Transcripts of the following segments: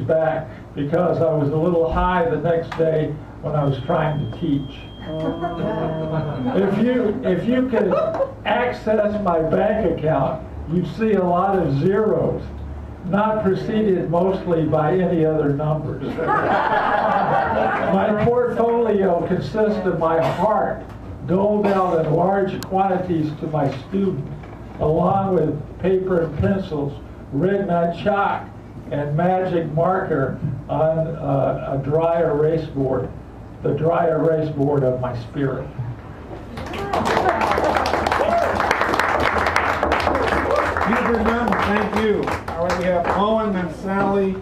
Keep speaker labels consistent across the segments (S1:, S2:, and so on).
S1: back because I was a little high the next day when I was trying to teach. If you could access my bank account, you'd see a lot of zeros, not preceded mostly by any other numbers. My portfolio consists of my heart, doled out in large quantities to my students, along with paper and pencils, written on chalk and magic marker on a dry erase board, the dry erase board of my spirit.
S2: Huberman, thank you. All right, we have Owen, then Sally,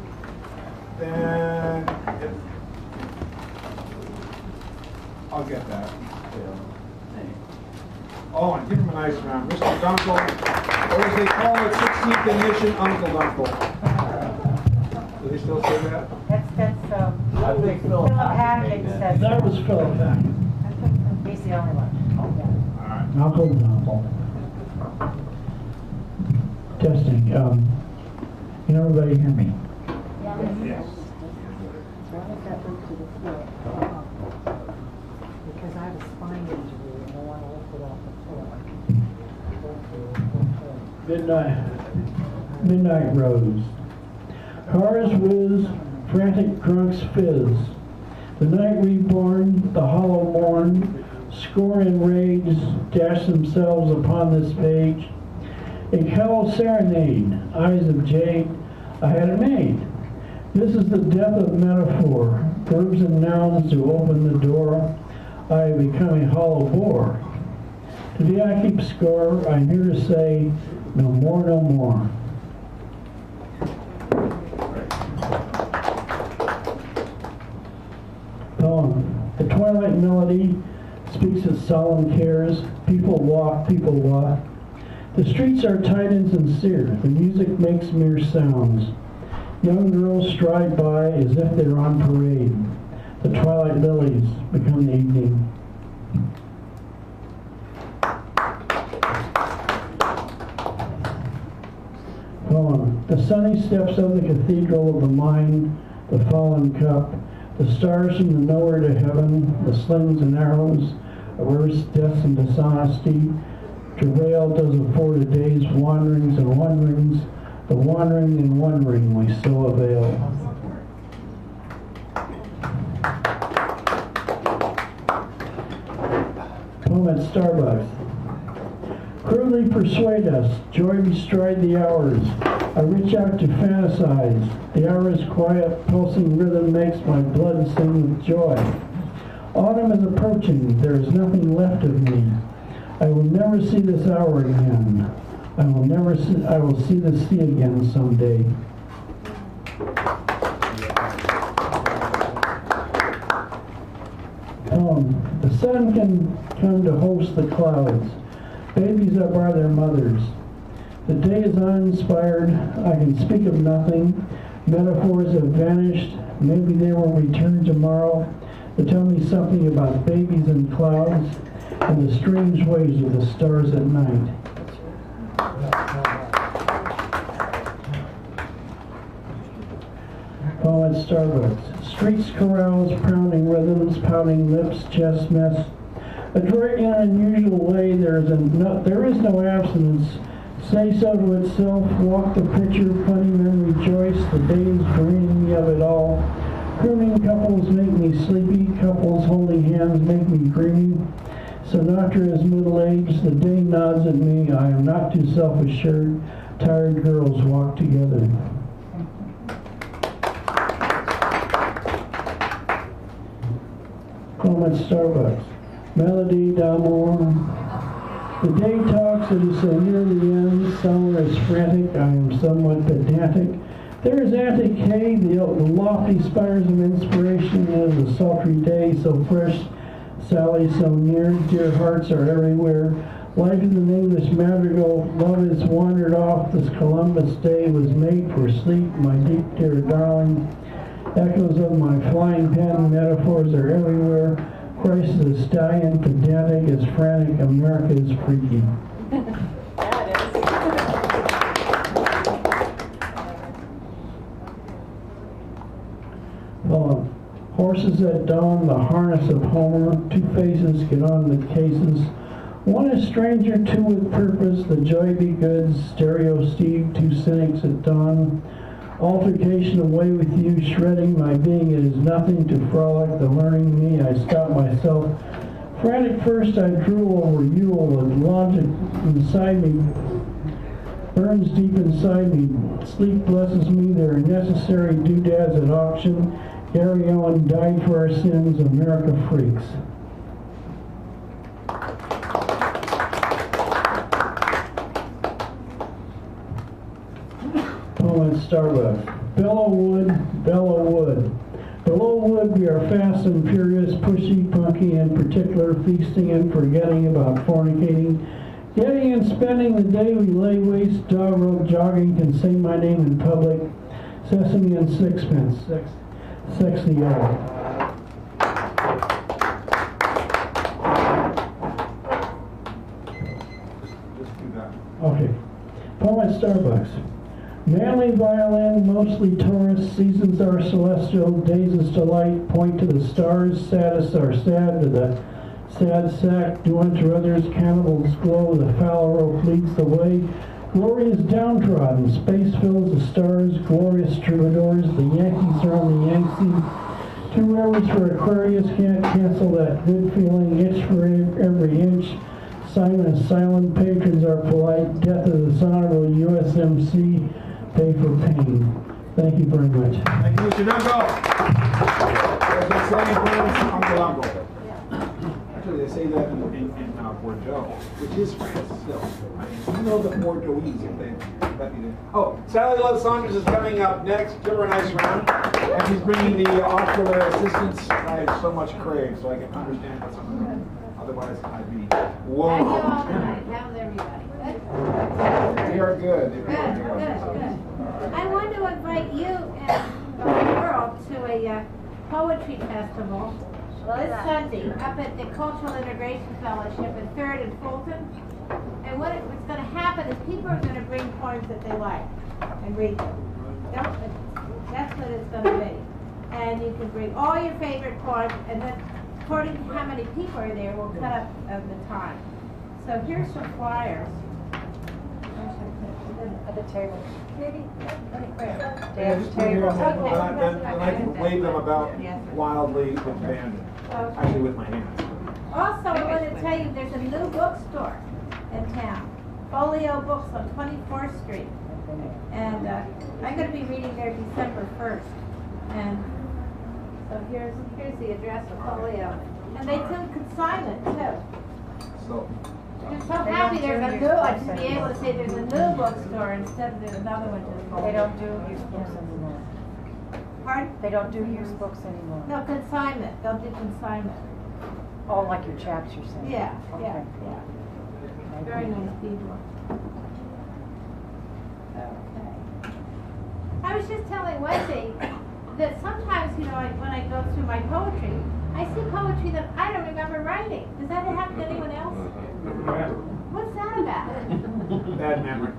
S2: then I'll get that. Owen, give him a nice round. Mr. Dunkel, or as they call it, 16th edition Uncle Dunkel. Do they still say that?
S3: That's
S1: I think
S3: Philip Hackett says
S1: that was Philip Hackett.
S3: He's the only one.
S2: All right.
S4: Uncle Dunkel. Testing. Can everybody hear me?
S2: Yes.
S3: Because I have a spine injury and I want to lift it off the floor.
S4: Midnight rose. Cars whiz, frantic drunks fizz. The night reborn, the hollow morn, scorn and rage dash themselves upon this page. A callow serenade, eyes of jade, I had it made. This is the death of metaphor, verbs and nouns to open the door. I have become a hollow bore. Today I keep score, I'm here to say, no more, no more. Poem. The twilight melody speaks its solemn cares. People walk, people walk. The streets are tight and sincere. The music makes mere sounds. Young girls stride by as if they're on parade. The twilight lilies become the evening. Poem. The sunny steps of the cathedral of the mind, the fallen cup, the stars from the nowhere to heaven, the slings and arrows of earth's death and dishonesty. Travail does afford a day's wanderings and wonderings, the wandering and wondering we so avail. Poem at Starbucks. Crudely persuade us, joy bestride the hours. I reach out to fantasize. The hour's quiet, pulsing rhythm makes my blood sing with joy. Autumn is approaching, there is nothing left of me. I will never see this hour again. I will see the sea again someday. The sun can come to host the clouds. Babies up are their mothers. The day is uninspired. I can speak of nothing. Metaphors have vanished. Maybe they will return tomorrow to tell me something about babies and clouds and the strange ways of the stars at night. Poem at Starbucks. Streets carouse, pounding rhythms, pouting lips, chest mess. Adroit in an unusual way, there is no abstinence. Say so to itself, walk the pitcher, funny men rejoice, the day is draining me of it all. Crooning couples make me sleepy, couples holding hands make me dreamy. Sinatra is middle-aged, the day nods at me, I am not too self-assured, tired girls walk together. Poem at Starbucks. Melody d'amour. The day talks, it is so near the end, summer is frantic, I am somewhat pedantic. There is antic hay, the lofty spires of inspiration, it is a sultry day, so fresh, Sally so near, dear hearts are everywhere. Life is an English madrigal, love is wandered off, this Columbus day was made for sleep, my deep dear darling. Echoes of my flying pen, metaphors are everywhere. Christ is a stallion, pedantic is frantic, America is freaky. Horses at dawn, the harness of Homer, two faces get on the cases. One is stranger, two with purpose, the joy be good, stereo Steve, two cynics at dawn. Altercation away with you, shredding my being, it is nothing to frolic, the learning me, I stop myself. Frantic first I drool over Yule, with logic inside me, burns deep inside me. Sleep blesses me, there are necessary doodads at auction. Gary Owen died for our sins, America freaks. Poem at Starbucks. Bellow wood, bellow wood. Below wood we are fast and furious, pushy, punky, in particular, feasting and forgetting about fornicating. Getting and spending the day we lay waste, dog road jogging, can say my name in public. Sesame and sixpence, sexy all.
S2: Just do that.
S4: Okay. Poem at Starbucks. Manly violin, mostly Taurus, seasons are celestial, days is delight, point to the stars, saddest are sad to the sad sack, do unto others, cannibals glow, the foul rope leads the way. Glory is downtrodden, space fills the stars, glorious troubadours, the Yankees are on the Yangtze. 2 rivers for Aquarius, can't cancel that good feeling, itch for every inch. Simon is silent, patrons are polite, death of this honorable USMC, pay for pain. Thank you very much.
S2: Thank you, Mr. Dunkel. As they say, friends, Uncle Uncle. Actually, they say that in Bordeaux, which is France still. I mean, you know the Bordeauxese, if they let me do. Oh, Sally Love Saunders is coming up next. Give her a nice round. And she's bringing the ocular assistance I so much crave, so I can understand what's going on. Otherwise, I'd be whoa.
S5: How's everybody? Good?
S2: They are good. They are
S5: Good. I want to invite you and the world to a poetry festival this Sunday up at the Cultural Integration Fellowship at 3rd and Fulton. And what's going to happen is people are going to bring poems that they like and read them. That's what it's going to be. And you can bring all your favorite poems, and then according to how many people are there, we'll cut up the time. So here's some flyers.
S3: At the table.
S5: Maybe,
S2: Yeah, just put here, then I can wave them about wildly with abandon. Actually, with my hands.
S5: Also, I want to tell you, there's a new bookstore in town. Folio Books on 24th Street. And I'm going to be reading there December 1st. And so here's the address of Folio. And they do consignment, too.
S2: So,
S5: I'm so happy there's a new one, to be able to say there's a new bookstore instead of there's another one just called.
S3: They don't do used books anymore.
S5: Pardon?
S3: They don't do used books anymore.
S5: No, consignment. They'll do consignment.
S3: Oh, like your chaps, you're saying?
S5: Yeah,
S3: Okay.
S5: yeah. Very nice people. Okay. I was just telling Wendy that sometimes, you know, when I go through my poetry, I see poetry that I don't remember writing. Does that happen to anyone else? What's that about?
S2: bad memory.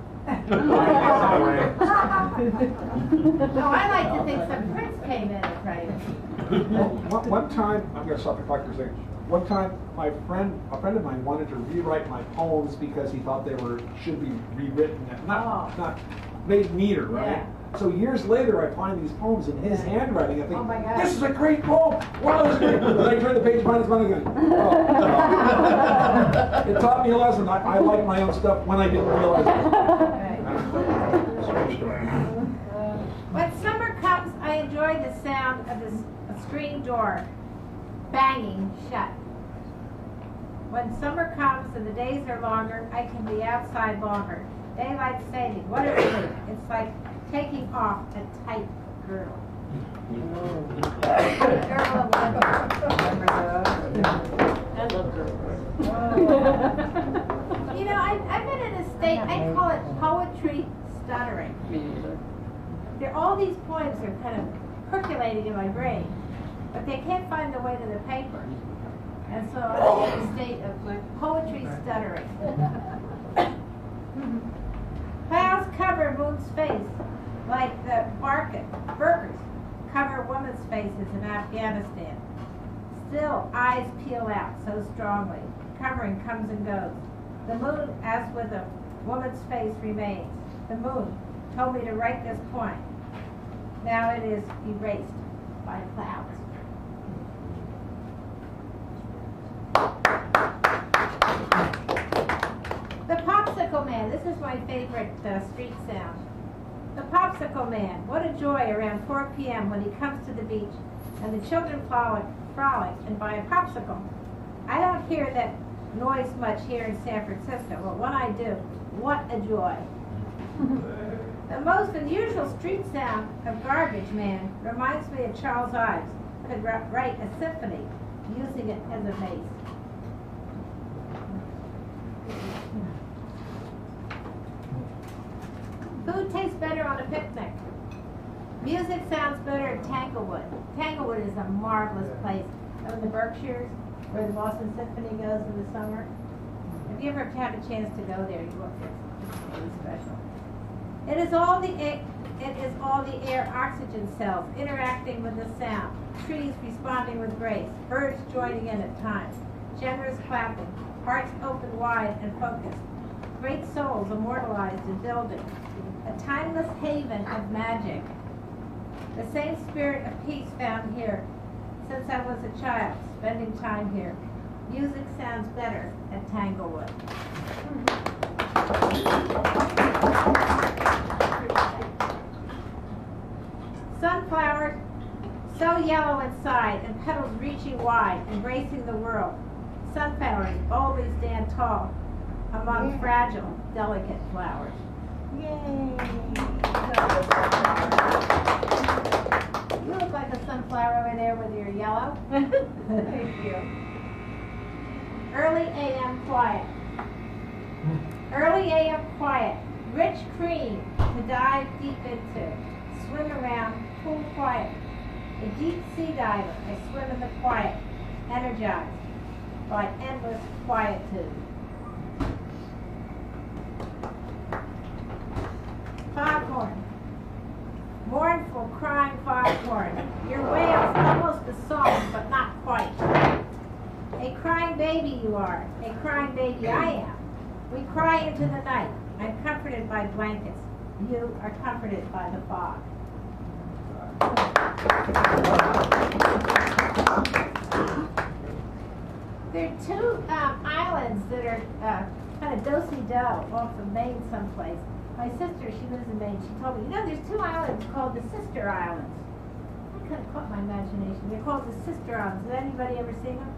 S5: No, I like to think some prince came in and wrote.
S2: One time, I'm going to stop the clock for a second. One time, a friend of mine wanted to rewrite my poems because he thought they should be rewritten, not made neater, right?
S5: Yeah.
S2: So years later, I find these poems in his handwriting. I think,
S5: Oh my God.
S2: this is a great poem. Wow, this is great. And then I turn the page, find it's gone again. Oh. It taught me a lesson. I like my own stuff when I didn't realize it. Strange story.
S5: When summer comes, I enjoy the sound of the screen door banging shut. When summer comes and the days are longer, I can be outside longer. Daylight saving, what is it? It's like taking off a tight girdle. You know, I've been in a state, I call it poetry stuttering. There, all these poems are kind of percolating in my brain, but they can't find their way to the paper. And so I'm in a state of like poetry stuttering. Clouds cover moon's face like the burkers cover woman's face. faces in Afghanistan. Still, eyes peel out so strongly. Covering comes and goes. The moon, as with a woman's face, remains. The moon told me to write this point. Now it is erased by clouds. The Popsicle Man. This is my favorite street sound. The Popsicle Man. What a joy around 4 p.m. when he comes to the beach and the children frolic and buy a popsicle. I don't hear that noise much here in San Francisco, but when I do, what a joy. The most unusual street sound of Garbage Man reminds me of Charles Ives, who could write a symphony using it as a bass. Food tastes better on a picnic. Music sounds better at Tanglewood. Tanglewood is a marvelous place. Up in the Berkshires, where the Boston Symphony goes in the summer. If you ever have a chance to go there, you will. It's really special. It is all the air oxygen cells interacting with the sound, trees responding with grace, birds joining in at times, generous clapping, hearts open wide and focused, great souls immortalized in building, a timeless haven of magic. The same spirit of peace found here since I was a child, spending time here. Music sounds better at Tanglewood. Sunflowers, so yellow inside, and petals reaching wide, embracing the world. Sunflowers boldly stand tall among fragile, delicate flowers. Yay! You look like a sunflower over there with your yellow. Thank you. Early a.m. quiet. Early a.m. quiet. Rich cream to dive deep into. Swim around, cool quiet. A deep sea diver, I swim in the quiet, energized by endless quietude. Foghorn. Mournful, crying foghorn. Your wail's almost a song, but not quite. A crying baby you are. A crying baby I am. We cry into the night. I'm comforted by blankets. You are comforted by the fog. There are two islands that are kind of do-si-do off of Maine someplace. My sister, she lives in Maine, she told me, you know, there's two islands called the Sister Islands. That kind of caught my imagination. They're called the Sister Islands. Has anybody ever seen them?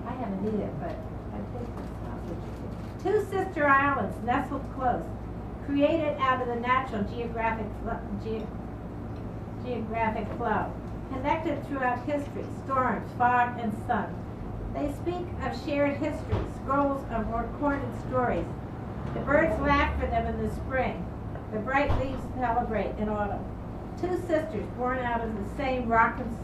S5: I haven't either, but I think that sounds interesting. Two sister islands nestled close, created out of the natural geographic flow, connected throughout history, storms, fog, and sun. They speak of shared history, scrolls of recorded stories. The birds laugh for them in the spring. The bright leaves celebrate in autumn. Two sisters born out of the same rock and